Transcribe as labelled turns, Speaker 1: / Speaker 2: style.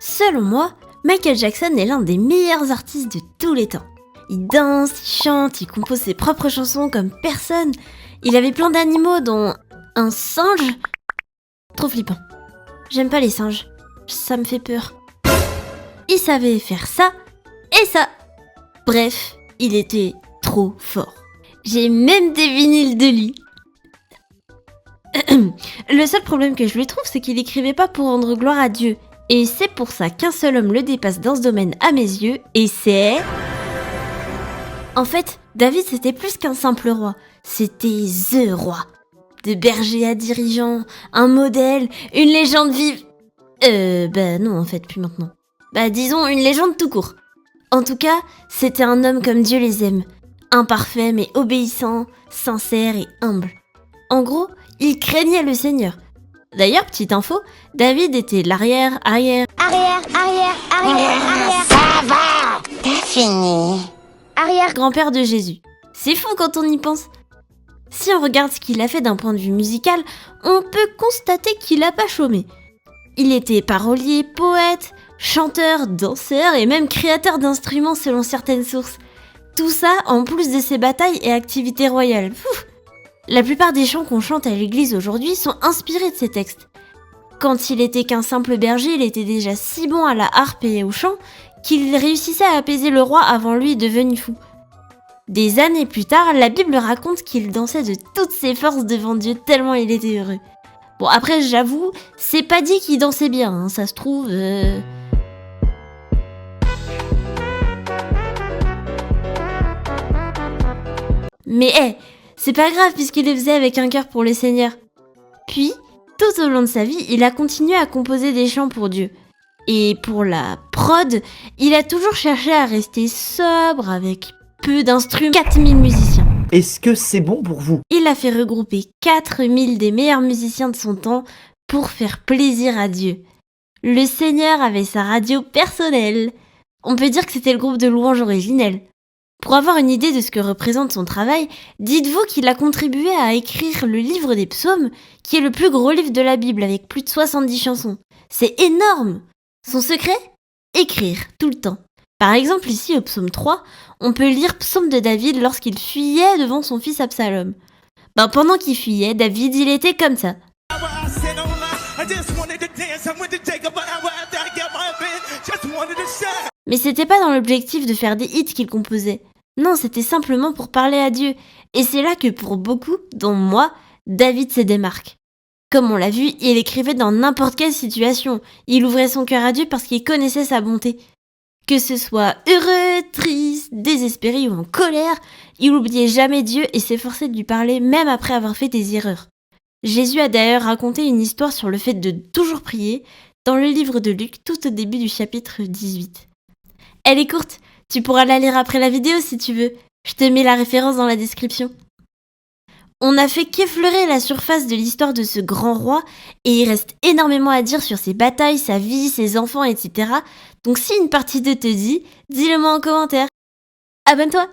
Speaker 1: Selon moi, Michael Jackson est l'un des meilleurs artistes de tous les temps. Il danse, il chante, il compose ses propres chansons comme personne. Il avait plein d'animaux dont un singe. Trop flippant. J'aime pas les singes. Ça me fait peur. Il savait faire ça et ça. Bref, il était trop fort. J'ai même des vinyles de lui. Le seul problème que je lui trouve, c'est qu'il écrivait pas pour rendre gloire à Dieu. Et c'est pour ça qu'un seul homme le dépasse dans ce domaine à mes yeux, et c'est... En fait, David c'était plus qu'un simple roi, c'était THE roi. De berger à dirigeant, un modèle, une légende vive... non en fait, plus maintenant. Disons une légende tout court. En tout cas, c'était un homme comme Dieu les aime. Imparfait mais obéissant, sincère et humble. En gros, il craignait le Seigneur. D'ailleurs, petite info, David était l'arrière.
Speaker 2: Ça va, t'as fini.
Speaker 1: Arrière-grand-père de Jésus. C'est fou quand on y pense. Si on regarde ce qu'il a fait d'un point de vue musical, on peut constater qu'il a pas chômé. Il était parolier, poète, chanteur, danseur et même créateur d'instruments selon certaines sources. Tout ça en plus de ses batailles et activités royales. Pouf. La plupart des chants qu'on chante à l'église aujourd'hui sont inspirés de ces textes. Quand il était qu'un simple berger, il était déjà si bon à la harpe et au chant qu'il réussissait à apaiser le roi avant lui devenu fou. Des années plus tard, la Bible raconte qu'il dansait de toutes ses forces devant Dieu tellement il était heureux. Bon après j'avoue, c'est pas dit qu'il dansait bien, hein, ça se trouve... Mais c'est pas grave puisqu'il le faisait avec un cœur pour le Seigneur. Puis, tout au long de sa vie, il a continué à composer des chants pour Dieu. Et pour la prod, il a toujours cherché à rester sobre avec peu d'instruments. 4000 musiciens.
Speaker 3: Est-ce que c'est bon pour vous?
Speaker 1: Il a fait regrouper 4000 des meilleurs musiciens de son temps pour faire plaisir à Dieu. Le Seigneur avait sa radio personnelle. On peut dire que c'était le groupe de louanges originel. Pour avoir une idée de ce que représente son travail, dites-vous qu'il a contribué à écrire le livre des psaumes, qui est le plus gros livre de la Bible avec plus de 70 chansons. C'est énorme! Son secret? Écrire, tout le temps. Par exemple, ici au psaume 3, on peut lire Psaume de David lorsqu'il fuyait devant son fils Absalom. Pendant qu'il fuyait, David, il était comme ça. Mais c'était pas dans l'objectif de faire des hits qu'il composait. Non, c'était simplement pour parler à Dieu. Et c'est là que pour beaucoup, dont moi, David se démarque. Comme on l'a vu, il écrivait dans n'importe quelle situation. Il ouvrait son cœur à Dieu parce qu'il connaissait sa bonté. Que ce soit heureux, triste, désespéré ou en colère, il oubliait jamais Dieu et s'efforçait de lui parler même après avoir fait des erreurs. Jésus a d'ailleurs raconté une histoire sur le fait de toujours prier dans le livre de Luc, tout au début du chapitre 18. Elle est courte, tu pourras la lire après la vidéo si tu veux. Je te mets la référence dans la description. On n'a fait qu'effleurer la surface de l'histoire de ce grand roi et il reste énormément à dire sur ses batailles, sa vie, ses enfants, etc. Donc si une partie 2 te dit, dis-le moi en commentaire. Abonne-toi!